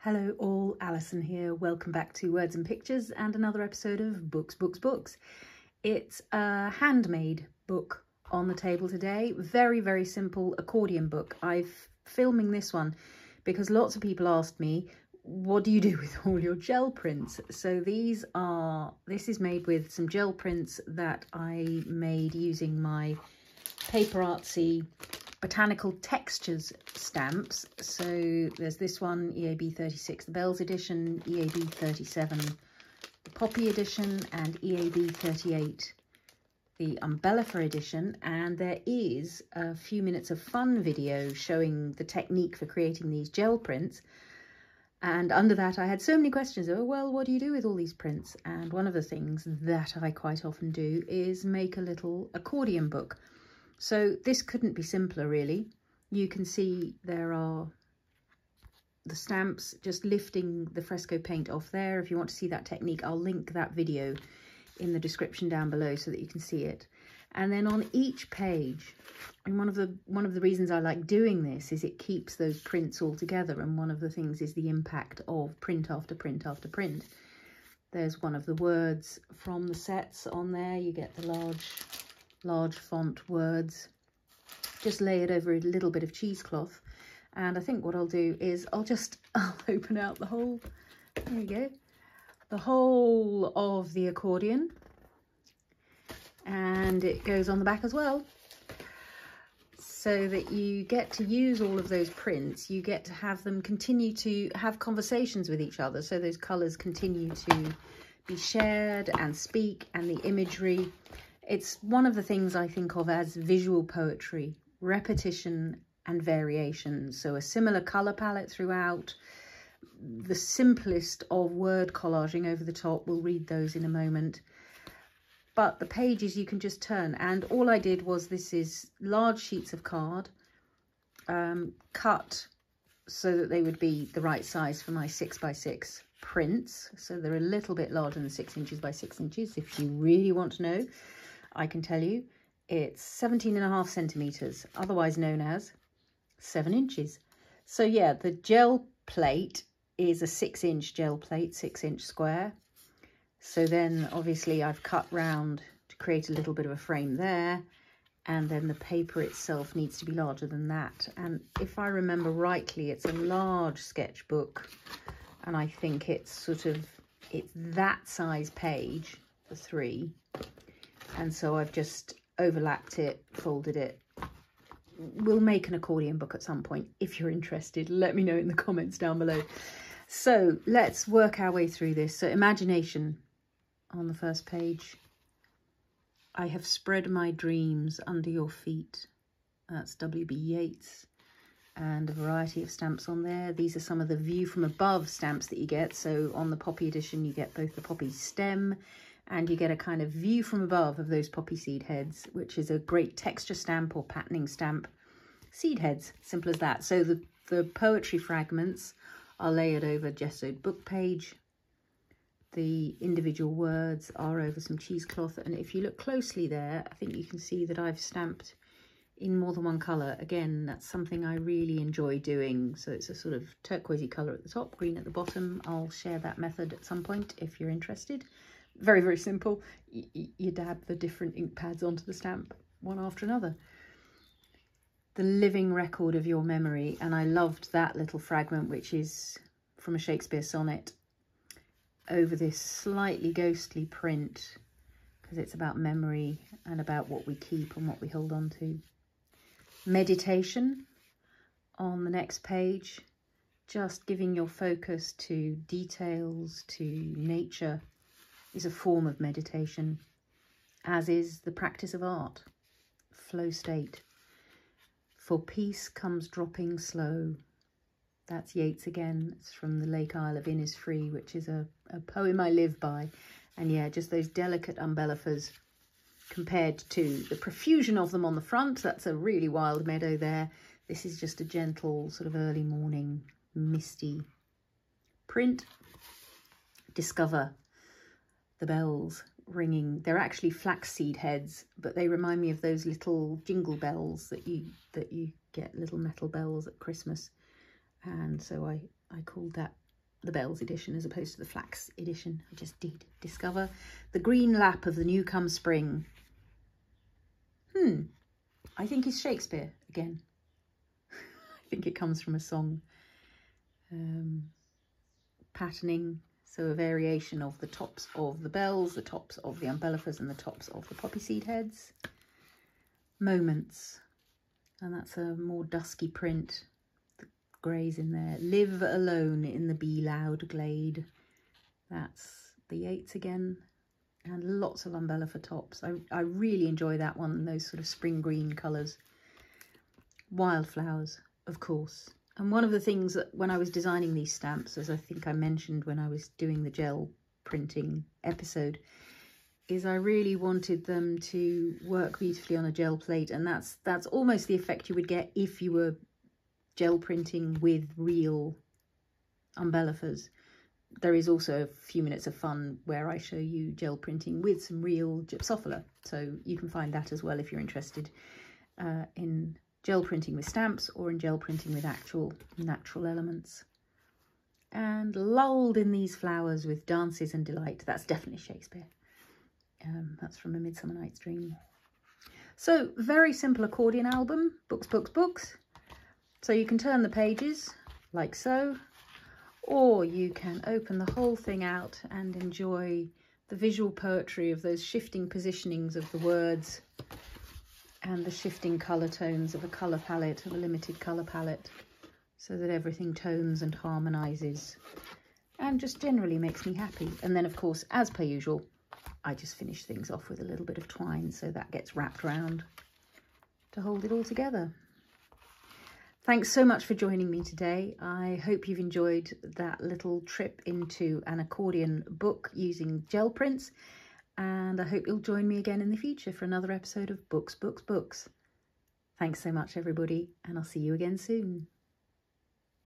Hello all, Alison here. Welcome back to Words and Pictures and another episode of Books. It's a handmade book on the table today. Very simple accordion book. I'm filming this one because lots of people asked me, what do you do with all your gel prints? So this is made with some gel prints that I made using my PaperArtsy Botanical Textures stamps. So there's this one, EAB 36, the Bells edition, EAB 37, the Poppy edition, and EAB 38, the Umbellifer edition. And there is a few minutes of fun video showing the technique for creating these gel prints. And under that, I had so many questions. Oh, well, what do you do with all these prints? And one of the things that I quite often do is make a little accordion book. So this couldn't be simpler, really. You can see there are the stamps just lifting the Fresco paint off there. If you want to see that technique, I'll link that video in the description down below so that you can see it. And then on each page, and one of the reasons I like doing this is it keeps those prints all together. And one of the things is the impact of print after print after print. There's one of the words from the sets on there. You get the large font words, just lay it over a little bit of cheesecloth. And I think what I'll do is I'll open out the whole, there you go, the whole of the accordion, and it goes on the back as well, so that you get to use all of those prints. You get to have them continue to have conversations with each other, so those colours continue to be shared and speak, and the imagery. It's one of the things I think of as visual poetry, repetition and variation. So a similar colour palette throughout, the simplest of word collaging over the top. We'll read those in a moment. But the pages you can just turn. And all I did was, this is large sheets of card, cut so that they would be the right size for my 6x6 prints. So they're a little bit larger than 6 inches by 6 inches, if you really want to know. I can tell you it's 17.5 centimetres, otherwise known as 7 inches. So yeah, the gel plate is a 6-inch gel plate, 6-inch square. So then obviously I've cut round to create a little bit of a frame there. And then the paper itself needs to be larger than that. And if I remember rightly, it's a large sketchbook. And I think it's it's that size page, the 3. And so I've just overlapped it, folded it. We'll make an accordion book at some point. If you're interested, let me know in the comments down below. So let's work our way through this. So imagination on the first page. I have spread my dreams under your feet. That's W.B. Yeats. And a variety of stamps on there. These are some of the view from above stamps that you get. So on the Poppy edition, you get both the poppy stem and you get a kind of view from above of those poppy seed heads, which is a great texture stamp or patterning stamp. Seed heads, simple as that. So the poetry fragments are layered over gessoed book page. The individual words are over some cheesecloth. And if you look closely there, I think you can see that I've stamped in more than one colour. Again, that's something I really enjoy doing. So it's a sort of turquoisey colour at the top, green at the bottom. I'll share that method at some point if you're interested. Very simple. You dab the different ink pads onto the stamp, one after another. The living record of your memory. And I loved that little fragment, which is from a Shakespeare sonnet, over this slightly ghostly print, because it's about memory and about what we keep and what we hold on to. Meditation on the next page, just giving your focus to details, to nature, is a form of meditation, as is the practice of art, flow state. For peace comes dropping slow. That's Yeats again. It's from the Lake Isle of Innisfree, which is a poem I live by. And yeah, just those delicate umbellifers compared to the profusion of them on the front. That's a really wild meadow there. This is just a gentle sort of early morning misty print. Discover the bells ringing. They're actually flaxseed heads, but they remind me of those little jingle bells that you get, little metal bells at Christmas. And so I called that the Bells edition as opposed to the Flax edition. I just did discover the green lap of the new come spring. I think it's Shakespeare again. I think it comes from a song. Patterning, so a variation of the tops of the bells, the tops of the Umbellifers and the tops of the poppy seed heads. Moments, and that's a more dusky print. The greys in there. Live alone in the bee loud glade. That's the Yeats again. And lots of Umbellifer tops. I really enjoy that one, those sort of spring green colours. Wildflowers, of course. And one of the things that when I was designing these stamps, as I think I mentioned when I was doing the gel printing episode, is I really wanted them to work beautifully on a gel plate. And that's almost the effect you would get if you were gel printing with real Umbellifers. There is also a few minutes of fun where I show you gel printing with some real gypsophila. So you can find that as well if you're interested in gel printing with stamps or in gel printing with actual natural elements. And lulled in these flowers with dances and delight. That's definitely Shakespeare. That's from A Midsummer Night's Dream. So very simple accordion album. Books, books, books. So you can turn the pages like so. Or you can open the whole thing out and enjoy the visual poetry of those shifting positionings of the words and the shifting colour tones of a colour palette, of a limited colour palette, so that everything tones and harmonises and just generally makes me happy. And then, of course, as per usual, I just finish things off with a little bit of twine, so that gets wrapped around to hold it all together. Thanks so much for joining me today. I hope you've enjoyed that little trip into an accordion book using gel prints, and I hope you'll join me again in the future for another episode of Books, Books, Books. Thanks so much, everybody, and I'll see you again soon.